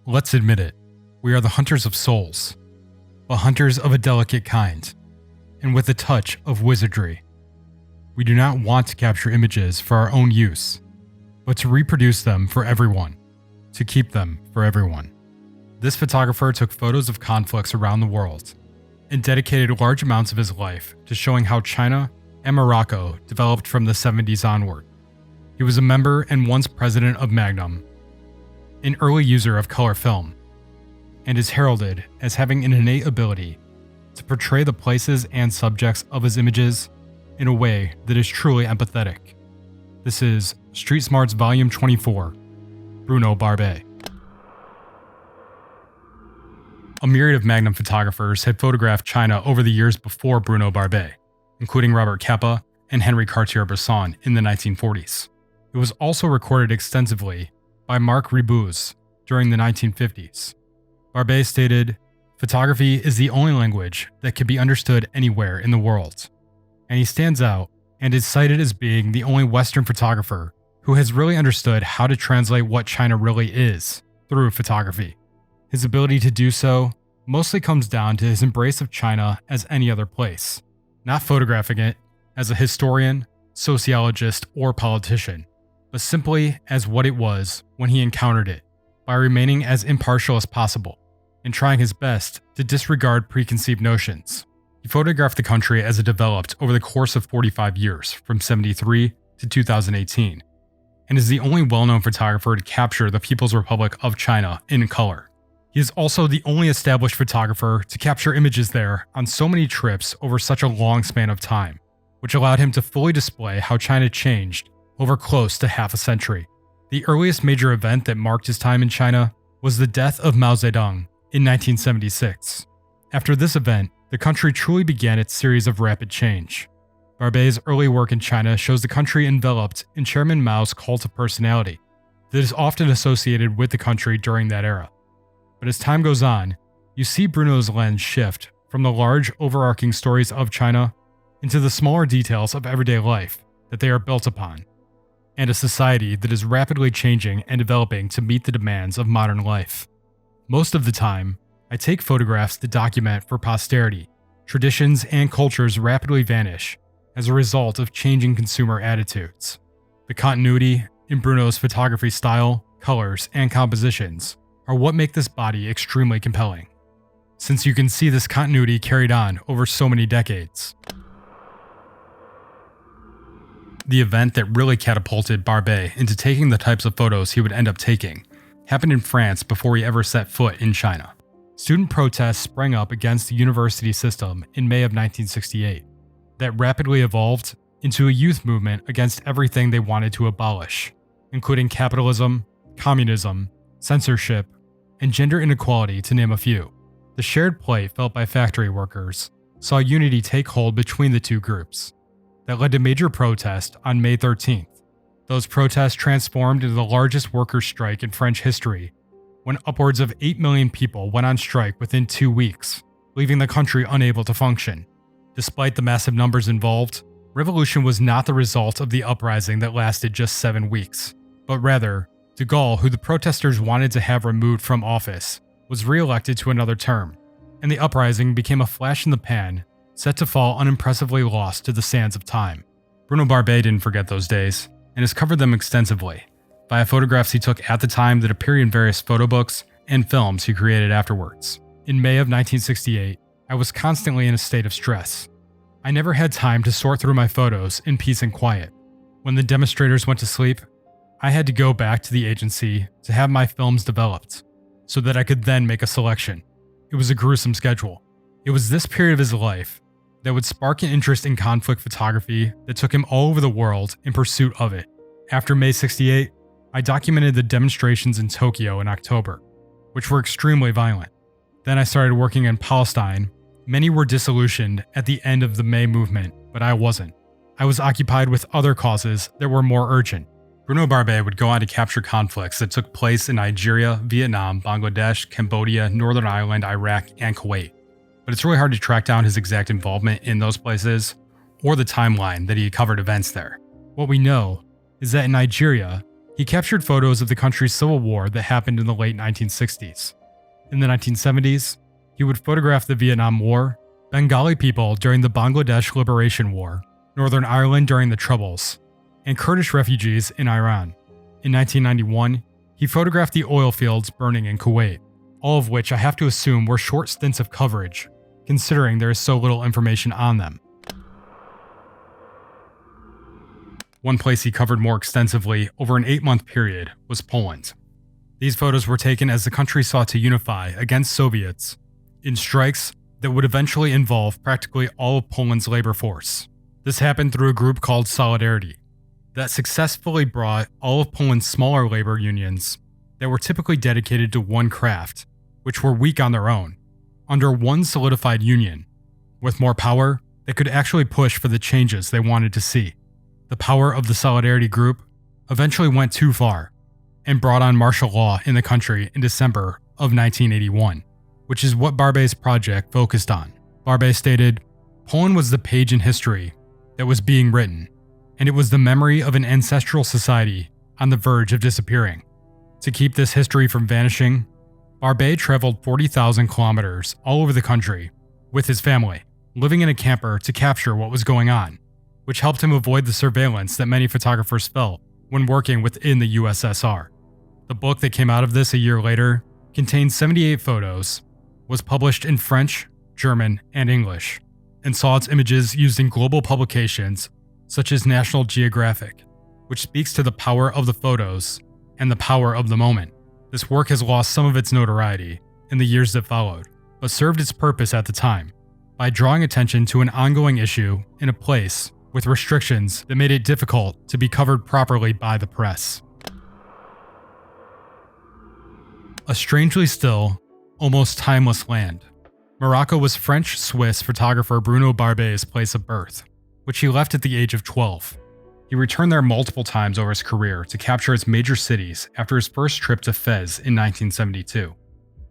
Let's admit it, we are the hunters of souls, but hunters of a delicate kind, and with a touch of wizardry. We do not want to capture images for our own use, but to reproduce them for everyone, to keep them for everyone. This photographer took photos of conflicts around the world and dedicated large amounts of his life to showing how China and Morocco developed from the 70s onward. He was a member and once president of Magnum, an early user of color film, and is heralded as having an innate ability to portray the places and subjects of his images in a way that is truly empathetic. This is Street Smarts Volume 24, Bruno Barbey. A myriad of Magnum photographers had photographed China over the years before Bruno Barbey, including Robert Capa and Henri Cartier-Bresson in the 1940s. It was also recorded extensively by Marc Ribouze during the 1950s. Barbey stated, "Photography is the only language that can be understood anywhere in the world." And he stands out and is cited as being the only Western photographer who has really understood how to translate what China really is through photography. His ability to do so mostly comes down to his embrace of China as any other place, not photographing it as a historian, sociologist, or politician, but simply as what it was when he encountered it, by remaining as impartial as possible and trying his best to disregard preconceived notions. He photographed the country as it developed over the course of 45 years, from 73 to 2018, and is the only well-known photographer to capture the People's Republic of China in color. He is also the only established photographer to capture images there on so many trips over such a long span of time, which allowed him to fully display how China changed over close to half a century. The earliest major event that marked his time in China was the death of Mao Zedong in 1976. After this event, the country truly began its series of rapid change. Barbey's early work in China shows the country enveloped in Chairman Mao's cult of personality that is often associated with the country during that era. But as time goes on, you see Bruno's lens shift from the large overarching stories of China into the smaller details of everyday life that they are built upon, and a society that is rapidly changing and developing to meet the demands of modern life. Most of the time, I take photographs to document for posterity. Traditions and cultures rapidly vanish as a result of changing consumer attitudes. The continuity in Bruno's photography style, colors, and compositions are what make this body extremely compelling, since you can see this continuity carried on over so many decades. The event that really catapulted Barbey into taking the types of photos he would end up taking happened in France before he ever set foot in China. Student protests sprang up against the university system in May of 1968 that rapidly evolved into a youth movement against everything they wanted to abolish, including capitalism, communism, censorship, and gender inequality, to name a few. The shared plight felt by factory workers saw unity take hold between the two groups. That led to major protest on May 13th. Those protests transformed into the largest workers' strike in French history, when upwards of 8 million people went on strike within 2 weeks, leaving the country unable to function. Despite the massive numbers involved, revolution was not the result of the uprising that lasted just 7 weeks, but rather, de Gaulle, who the protesters wanted to have removed from office, was re-elected to another term, and the uprising became a flash in the pan, set to fall unimpressively lost to the sands of time. Bruno Barbey didn't forget those days, and has covered them extensively, via photographs he took at the time that appear in various photo books and films he created afterwards. In May of 1968, I was constantly in a state of stress. I never had time to sort through my photos in peace and quiet. When the demonstrators went to sleep, I had to go back to the agency to have my films developed, so that I could then make a selection. It was a gruesome schedule. It was this period of his life that would spark an interest in conflict photography that took him all over the world in pursuit of it. After May 68, I documented the demonstrations in Tokyo in October, which were extremely violent. Then I started working in Palestine. Many were disillusioned at the end of the May movement, but I wasn't. I was occupied with other causes that were more urgent. Bruno Barbey would go on to capture conflicts that took place in Nigeria, Vietnam, Bangladesh, Cambodia, Northern Ireland, Iraq, and Kuwait. But it's really hard to track down his exact involvement in those places, or the timeline that he covered events there. What we know is that in Nigeria, he He captured photos of the country's civil war that happened in the late 1960s. In the 1970s, he would photograph the Vietnam War, Bengali people during the Bangladesh Liberation War, Northern Ireland during the Troubles, and Kurdish refugees in Iran. In 1991, he photographed the oil fields burning in Kuwait, all of which I have to assume were short stints of coverage, considering there is so little information on them. One place he covered more extensively over an 8-month period was Poland. These photos were taken as the country sought to unify against Soviets in strikes that would eventually involve practically all of Poland's labor force. This happened through a group called Solidarity that successfully brought all of Poland's smaller labor unions that were typically dedicated to one craft, which were weak on their own, under one solidified union, with more power that could actually push for the changes they wanted to see. The power of the Solidarity group eventually went too far and brought on martial law in the country in December of 1981, which is what Barbey's project focused on. Barbey stated, "Poland was the page in history that was being written, and it was the memory of an ancestral society on the verge of disappearing. To keep this history from vanishing, Barbey traveled 40,000 kilometers all over the country with his family, living in a camper to capture what was going on, which helped him avoid the surveillance that many photographers felt when working within the USSR. The book that came out of this a year later contained 78 photos, was published in French, German, and English, and saw its images used in global publications such as National Geographic, which speaks to the power of the photos and the power of the moment. This work has lost some of its notoriety in the years that followed, but served its purpose at the time by drawing attention to an ongoing issue in a place with restrictions that made it difficult to be covered properly by the press. A strangely still, almost timeless land. Morocco was French-Swiss photographer Bruno Barbey's place of birth, which he left at the age of 12. He returned there multiple times over his career to capture its major cities after his first trip to Fez in 1972.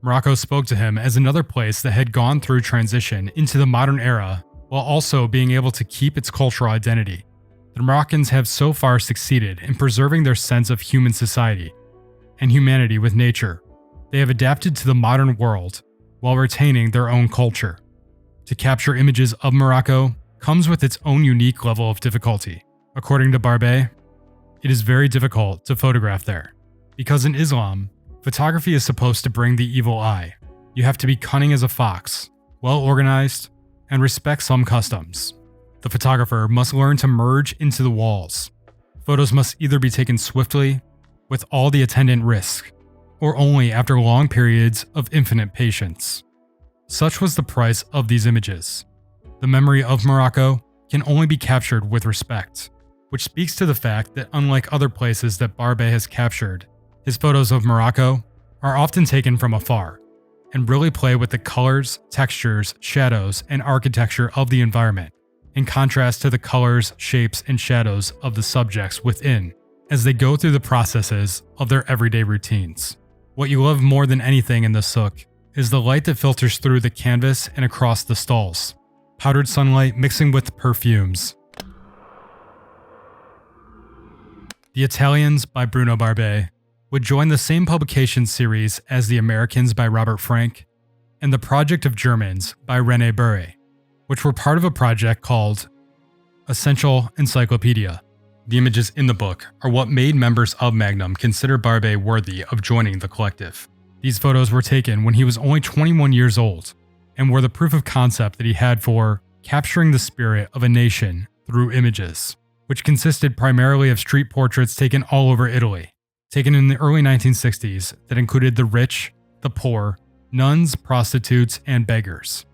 Morocco spoke to him as another place that had gone through transition into the modern era while also being able to keep its cultural identity. The Moroccans have so far succeeded in preserving their sense of human society and humanity with nature. They have adapted to the modern world while retaining their own culture. To capture images of Morocco comes with its own unique level of difficulty. According to Barbey, it is very difficult to photograph there, because in Islam, photography is supposed to bring the evil eye. You have to be cunning as a fox, well organized, and respect some customs. The photographer must learn to merge into the walls. Photos must either be taken swiftly, with all the attendant risk, or only after long periods of infinite patience. Such was the price of these images. The memory of Morocco can only be captured with respect, which speaks to the fact that unlike other places that Barbey has captured, his photos of Morocco are often taken from afar and really play with the colors, textures, shadows, and architecture of the environment, in contrast to the colors, shapes, and shadows of the subjects within as they go through the processes of their everyday routines. What you love more than anything in this book is the light that filters through the canvas and across the stalls, powdered sunlight mixing with perfumes. The Italians by Bruno Barbey would join the same publication series as The Americans by Robert Frank and The Project of Germans by René Buré, which were part of a project called Essential Encyclopedia. The images in the book are what made members of Magnum consider Barbey worthy of joining the collective. These photos were taken when he was only 21 years old and were the proof of concept that he had for capturing the spirit of a nation through images, which consisted primarily of street portraits taken all over Italy, taken in the early 1960s that included the rich, the poor, nuns, prostitutes, and beggars.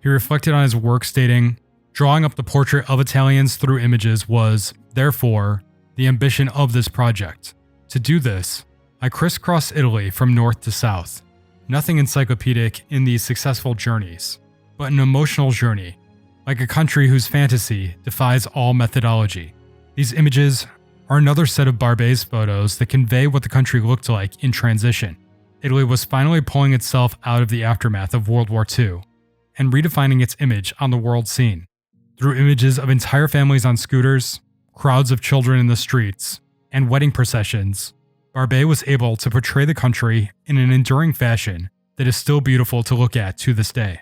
He reflected on his work stating, "Drawing up the portrait of Italians through images was, therefore, the ambition of this project. To do this, I crisscrossed Italy from north to south. Nothing encyclopedic in these successful journeys, but an emotional journey, like a country whose fantasy defies all methodology." These images are another set of Barbey's photos that convey what the country looked like in transition. Italy was finally pulling itself out of the aftermath of World War II and redefining its image on the world scene. Through images of entire families on scooters, crowds of children in the streets, and wedding processions, Barbey was able to portray the country in an enduring fashion that is still beautiful to look at to this day.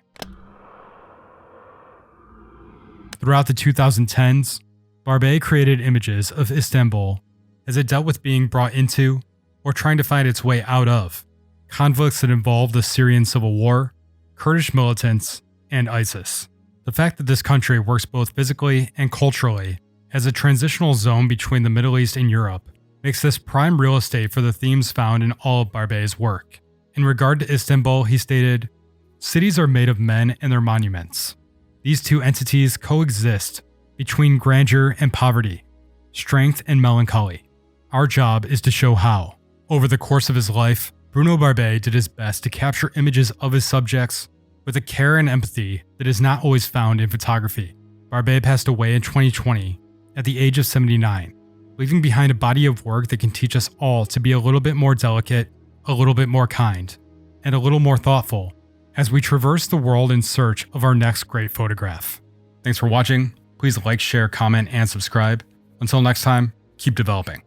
Throughout the 2010s, Barbey created images of Istanbul as it dealt with being brought into, or trying to find its way out of, conflicts that involved the Syrian civil war, Kurdish militants, and ISIS. The fact that this country works both physically and culturally as a transitional zone between the Middle East and Europe makes this prime real estate for the themes found in all of Barbey's work. In regard to Istanbul, he stated, "Cities are made of men and their monuments. These two entities coexist between grandeur and poverty, strength and melancholy. Our job is to show how." Over the course of his life, Bruno Barbey did his best to capture images of his subjects with a care and empathy that is not always found in photography. Barbey passed away in 2020 at the age of 79, leaving behind a body of work that can teach us all to be a little bit more delicate, a little bit more kind, and a little more thoughtful as we traverse the world in search of our next great photograph. Thanks for watching. Please like, share, comment, and subscribe. Until next time, keep developing.